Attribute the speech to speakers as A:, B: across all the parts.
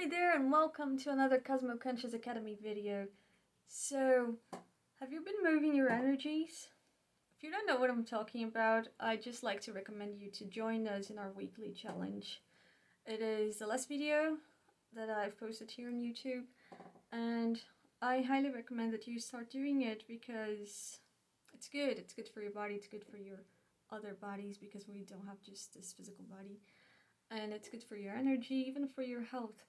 A: Hi there and welcome to another Cosmoconscious Academy video. So, have you been moving your energies? If you don't know what I'm talking about, I'd just like to recommend you to join us in our weekly challenge. It is the last video that I've posted here on YouTube, and I highly recommend that you start doing it because it's good. It's good for your body, it's good for your other bodies because we don't have just this physical body. And it's good for your energy, even for your health.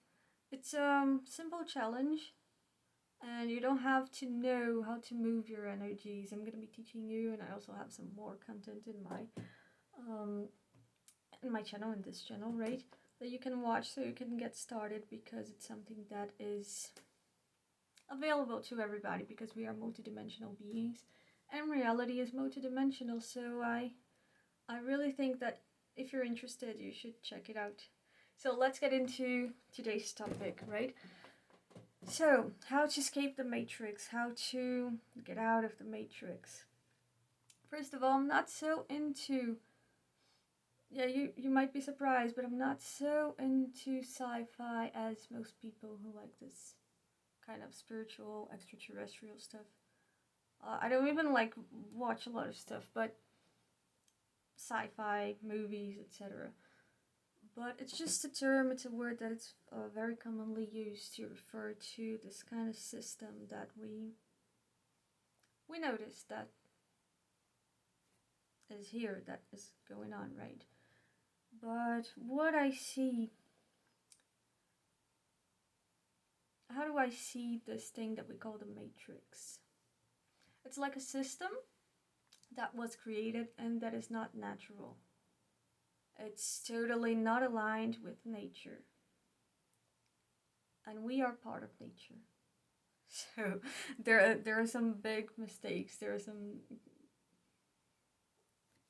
A: It's a simple challenge, and you don't have to know how to move your energies. I'm going to be teaching you, and I also have some more content in my channel, in this channel, right? That you can watch so you can get started, because it's something that is available to everybody, because we are multidimensional beings, and reality is multidimensional. So I really think that if you're interested, you should check it out. So let's get into today's topic, right? So, how to escape the matrix, how to get out of the matrix. First of all, I'm not so into, you might be surprised, but I'm not so into sci-fi as most people who like this kind of spiritual, extraterrestrial stuff. I don't even watch a lot of stuff, but sci-fi, movies, etc. But it's just a term, it's a word that it's very commonly used to refer to this kind of system that we notice that is here, that is going on, right? But what I see, how do I see this thing that we call the matrix? It's like a system that was created and that is not natural. It's totally not aligned with nature. And we are part of nature. So there are some big mistakes. There are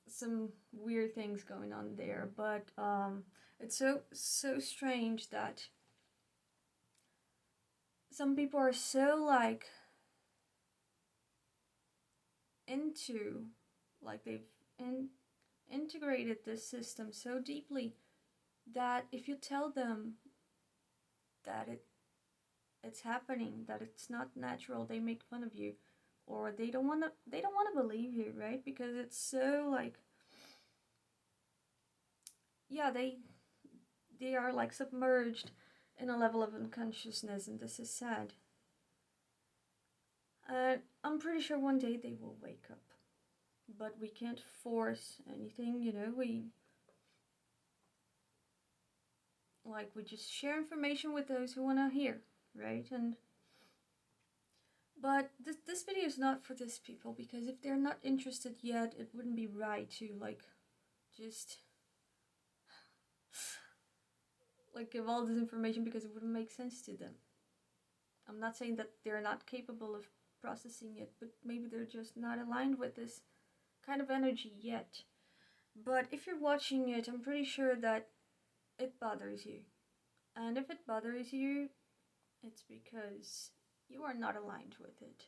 A: some weird things going on there, but it's so strange that some people are so into, they've integrated this system so deeply that if you tell them that it's happening, that it's not natural, they make fun of you, or they don't want to believe you, right? Because it's so they are submerged in a level of unconsciousness, and this is sad. I'm pretty sure one day they will wake up, but we can't force anything, we just share information with those who want to hear, right? But this video is not for these people, because if they're not interested yet, it wouldn't be right to just give all this information, because it wouldn't make sense to them. I'm not saying that they're not capable of processing it, but maybe they're just not aligned with this kind of energy yet. But if you're watching it, I'm pretty sure that it bothers you. And if it bothers you, it's because you are not aligned with it.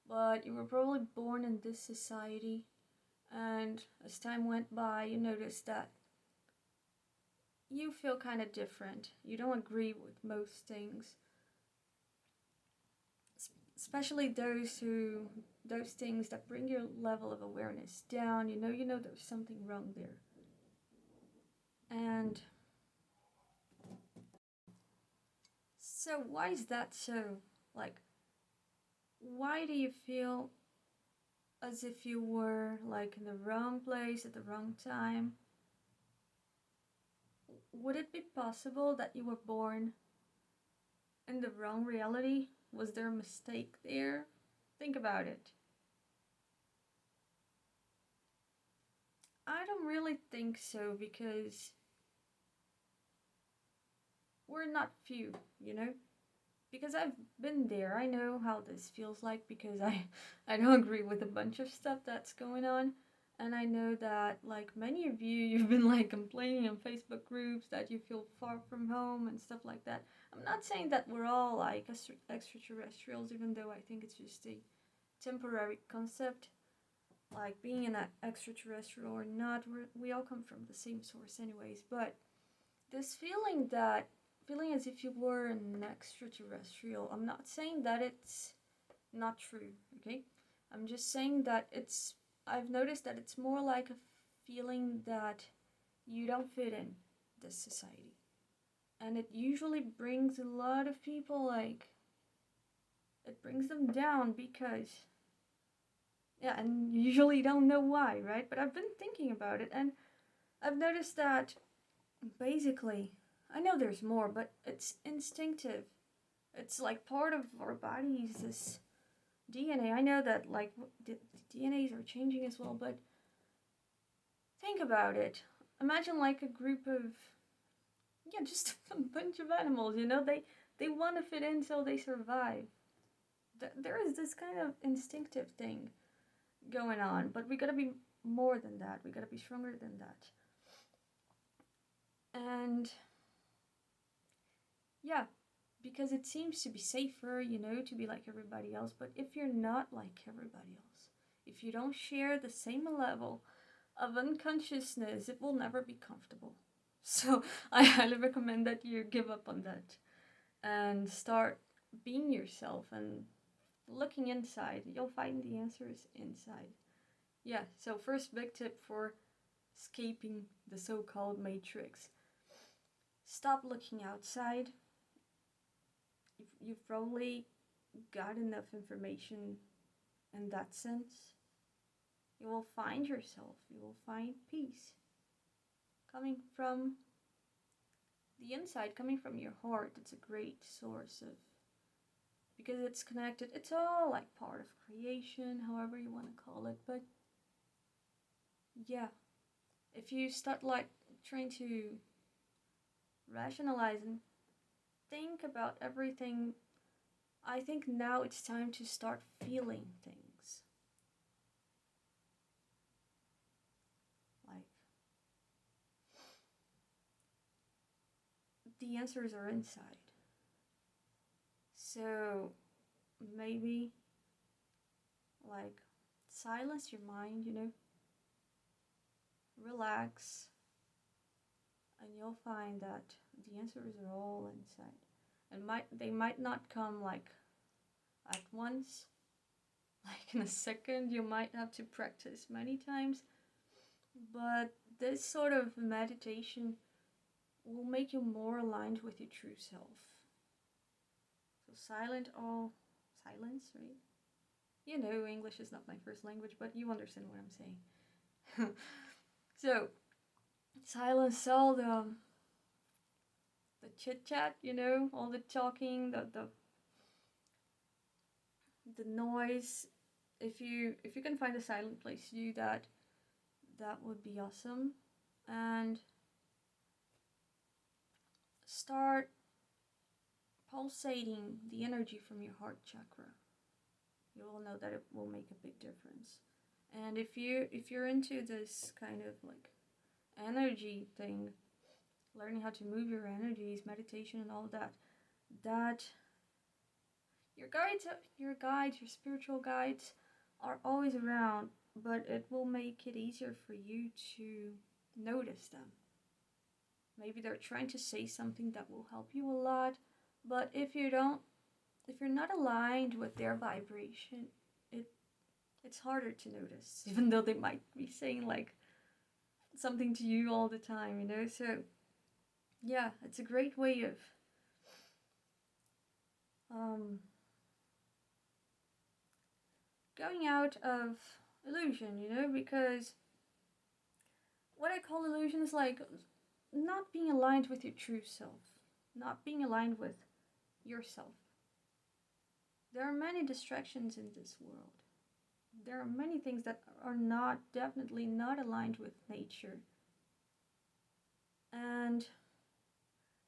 A: But you were probably born in this society, and as time went by, you noticed that you feel kind of different. You don't agree with most things, especially those things that bring your level of awareness down. You know there's something wrong there. And so why is that so? Why do you feel as if you were in the wrong place at the wrong time? Would it be possible that you were born in the wrong reality? Was there a mistake there? Think about it. I don't really think so, because we're not few, because I've been there. I know how this feels like, because I don't agree with a bunch of stuff that's going on. And I know that many of you've been complaining on Facebook groups that you feel far from home and stuff like that. I'm not saying that we're all extraterrestrials, even though I think it's just a temporary concept. Being an extraterrestrial or not, we all come from the same source anyways. But this feeling that feeling as if you were an extraterrestrial. I'm not saying that it's not true, okay? I'm just saying that I've noticed that it's more like a feeling that you don't fit in this society. And it usually brings a lot of people, like, it brings them down because, yeah, and you usually don't know why, right? But I've been thinking about it, and I've noticed that basically, I know there's more, but it's instinctive. It's like part of our bodies, this DNA. I know that, like, the DNAs are changing as well, but think about it. Imagine like a group of, yeah, just a bunch of animals, you know? They want to fit in so they survive. There is this kind of instinctive thing going on, but we gotta be more than that. We gotta be stronger than that. And yeah, because it seems to be safer, you know, to be like everybody else. But if you're not like everybody else, if you don't share the same level of unconsciousness, it will never be comfortable. So I highly recommend that you give up on that and start being yourself and looking inside. You'll find the answers inside. Yeah, so first big tip for escaping the so-called matrix. Stop looking outside. You've probably got enough information in that sense. You will find yourself. You will find peace coming from the inside, coming from your heart. It's a great source of, because it's connected. It's all like part of creation, however you want to call it. But yeah, if you start like trying to rationalize and think about everything, I think now it's time to start feeling things. Like, the answers are inside. So maybe like silence your mind, you know, relax, and you'll find that the answers are all inside. And they might not come like at once, like in a second. You might have to practice many times, but this sort of meditation will make you more aligned with your true self. So silence, right? You know, English is not my first language, but you understand what I'm saying. So silence all the chit chat, you know, all the talking, the noise. If you can find a silent place to do that, that would be awesome. And start pulsating the energy from your heart chakra. You will know that it will make a big difference. And if you're into this kind of like energy thing, learning how to move your energies, meditation and all that your guides, your spiritual guides are always around, but it will make it easier for you to notice them. Maybe they're trying to say something that will help you a lot, but if you're not aligned with their vibration, it's harder to notice, even though they might be saying like something to you all the time, you know. So yeah, it's a great way of going out of illusion, you know, because what I call illusion is like not being aligned with your true self, not being aligned with yourself. There are many distractions in this world. There are many things that are definitely not aligned with nature. And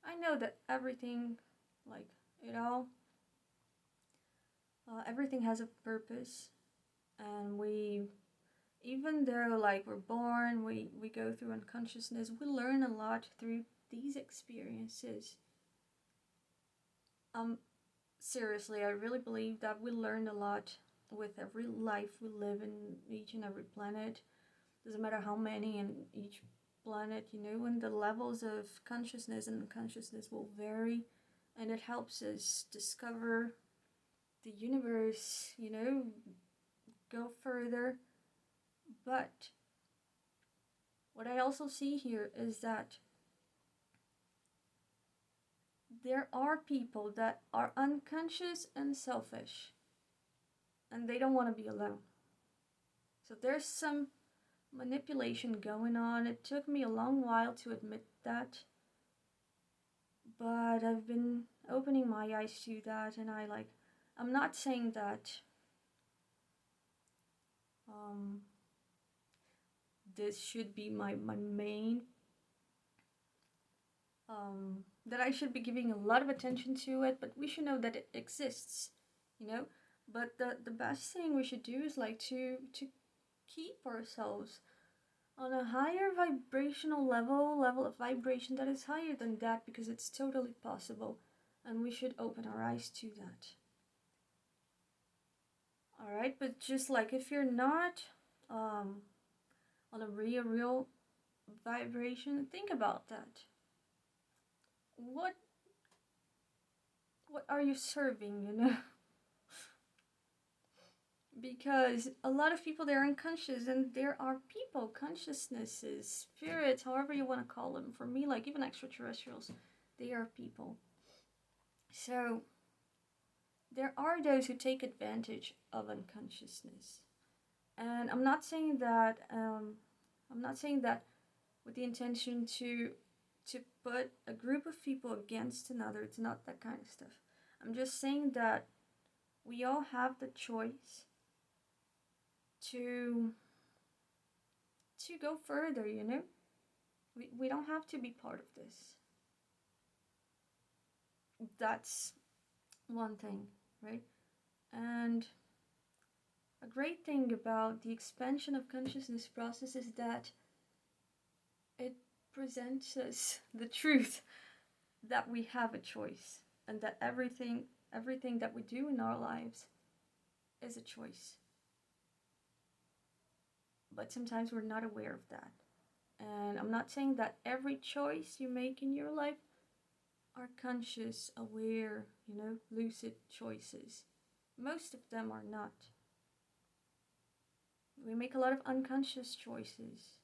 A: I know that everything, like it all, everything has a purpose. And even though like we're born, we go through unconsciousness, we learn a lot through these experiences. Seriously, I really believe that we learn a lot with every life we live in each and every planet. Doesn't matter how many in each planet, you know, and the levels of consciousness and unconsciousness will vary, and it helps us discover the universe, you know, go further. But what I also see here is that there are people that are unconscious and selfish, and they don't want to be alone. So there's some manipulation going on. It took me a long while to admit that, but I've been opening my eyes to that, and I'm not saying that this should be my main, that I should be giving a lot of attention to it, but we should know that it exists, you know. But the best thing we should do is like to keep ourselves on a higher vibrational level of vibration that is higher than that, because it's totally possible, and we should open our eyes to that. Alright, but just like if you're not on a real vibration, think about that. What are you serving, you know? Because a lot of people, they're unconscious, and there are people, consciousnesses, spirits, however you want to call them. For me, like even extraterrestrials, they are people. So there are those who take advantage of unconsciousness, and I'm not saying that with the intention to put a group of people against another. It's not that kind of stuff. I'm just saying that we all have the choice to go further, you know. We don't have to be part of this. That's one thing, right? And a great thing about the expansion of consciousness process is that it presents us the truth that we have a choice, and that everything that we do in our lives is a choice. But sometimes we're not aware of that. And I'm not saying that every choice you make in your life are conscious, aware, you know, lucid choices. Most of them are not. We make a lot of unconscious choices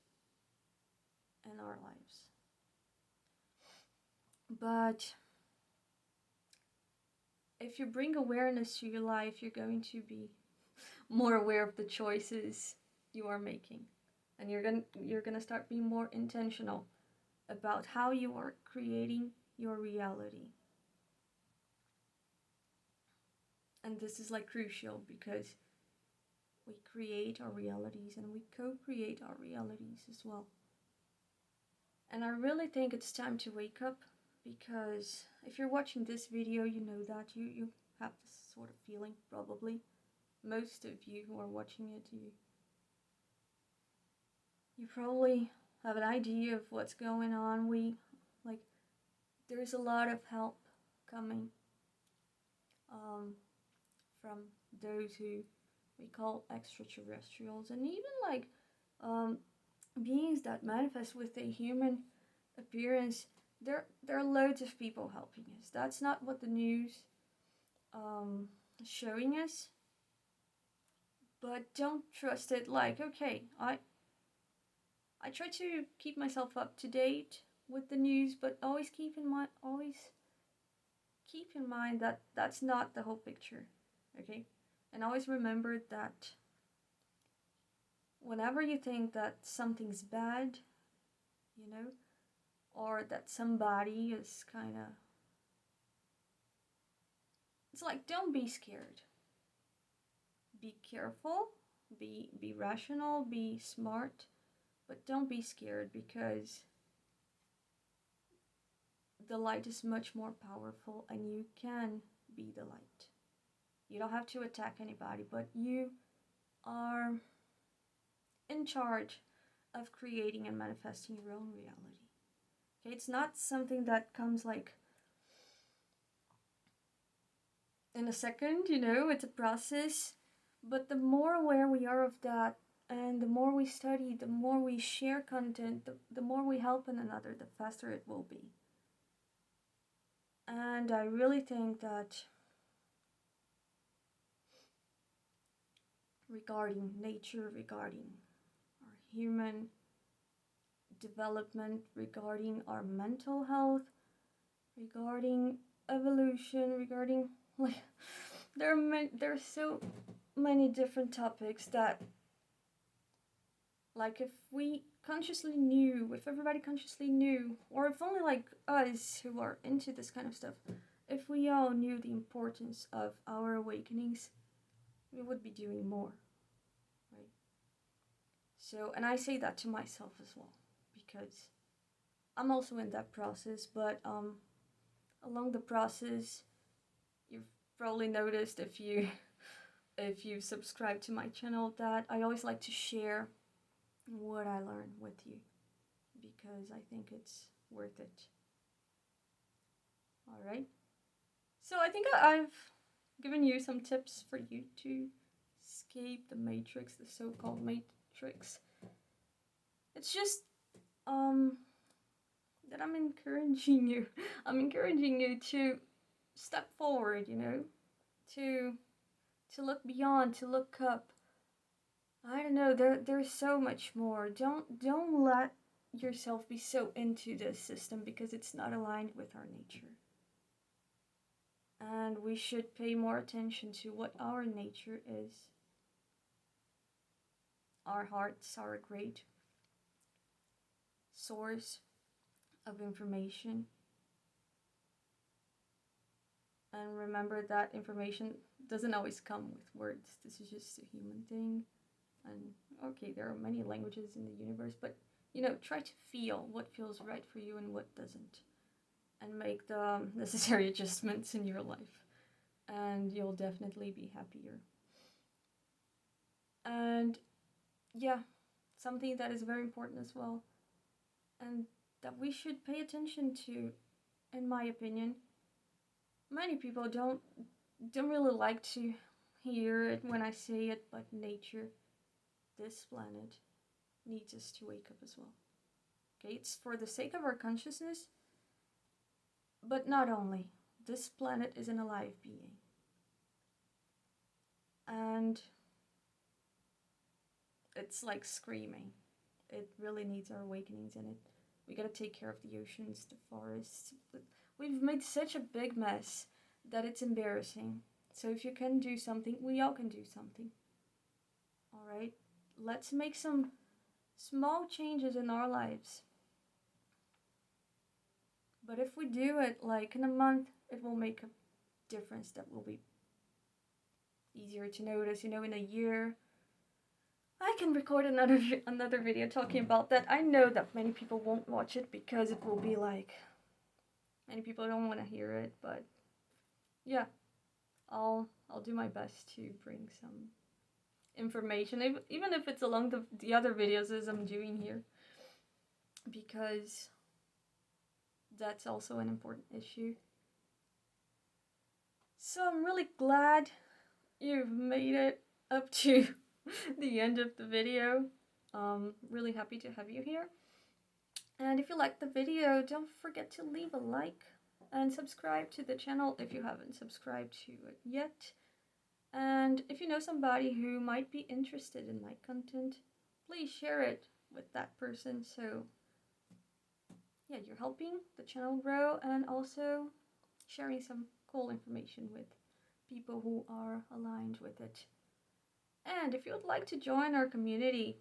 A: in our lives. But if you bring awareness to your life, you're going to be more aware of the choices you are making, and you're gonna start being more intentional about how you are creating your reality. And this is like crucial, because we create our realities and we co-create our realities as well. And I really think it's time to wake up, because if you're watching this video, you know that you have this sort of feeling, probably. Most of you who are watching it, you probably have an idea of what's going on. There's a lot of help coming from those who we call extraterrestrials, and even beings that manifest with a human appearance. There are loads of people helping us. That's not what the news is showing us, but don't trust it. Like, okay, I try to keep myself up to date with the news, but always keep in mind that that's not the whole picture, okay? And always remember that whenever you think that something's bad, you know, or that somebody is kind of, it's like, don't be scared. Be careful, be rational, be smart, but don't be scared, because the light is much more powerful, and you can be the light. You don't have to attack anybody, but you are in charge of creating and manifesting your own reality. Okay, it's not something that comes like in a second, you know, it's a process. But the more aware we are of that, And the more we study, the more we share content, the more we help one another, the faster it will be. And I really think that regarding nature, regarding our human development, regarding our mental health, regarding evolution, regarding there are so many different topics that, like, if we consciously knew, if everybody consciously knew, or if only like us who are into this kind of stuff, if we all knew the importance of our awakenings, we would be doing more, right? So, and I say that to myself as well, because I'm also in that process, but along the process, you've probably noticed if you've subscribed to my channel that I always like to share what I learn with you, because I think it's worth it. Alright, so I think I've given you some tips for you to escape the matrix, the so-called matrix. It's just that I'm encouraging you to step forward, to look beyond, to look up. I don't know, there's so much more. Don't let yourself be so into this system, because it's not aligned with our nature. And we should pay more attention to what our nature is. Our hearts are a great source of information. And remember that information doesn't always come with words. This is just a human thing. And okay, there are many languages in the universe, but try to feel what feels right for you and what doesn't, and make the necessary adjustments in your life, and you'll definitely be happier. And yeah, something that is very important as well, and that we should pay attention to, in my opinion, many people don't really like to hear it when I say it, but nature, this planet, needs us to wake up as well. Okay, it's for the sake of our consciousness, but not only. This planet is an alive being. And it's like screaming. It really needs our awakenings in it. We gotta take care of the oceans, the forests. We've made such a big mess that it's embarrassing. So if you can do something, we all can do something. Alright? Let's make some small changes in our lives. But if we do it like in a month, it will make a difference that will be easier to notice. In a year, I can record another video talking about that. I know that many people won't watch it because it will be like, many people don't want to hear it, but yeah, I'll do my best to bring some information, even if it's along the other videos as I'm doing here, because that's also an important issue. So I'm really glad you've made it up to the end of the video. Really happy to have you here. And if you liked the video, don't forget to leave a like and subscribe to the channel if you haven't subscribed to it yet. And if you know somebody who might be interested in my content, please share it with that person. So yeah, you're helping the channel grow and also sharing some cool information with people who are aligned with it. And if you would like to join our community,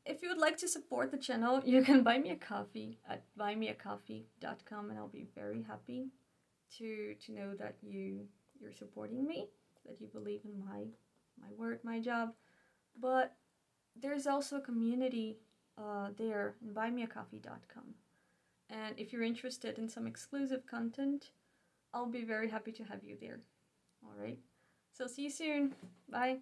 A: if you would like to support the channel, you can buy me a coffee at buymeacoffee.com, and I'll be very happy to know that you're supporting me, that you believe in my work, my job. But there's also a community there in buymeacoffee.com. And if you're interested in some exclusive content, I'll be very happy to have you there. Alright, so see you soon. Bye.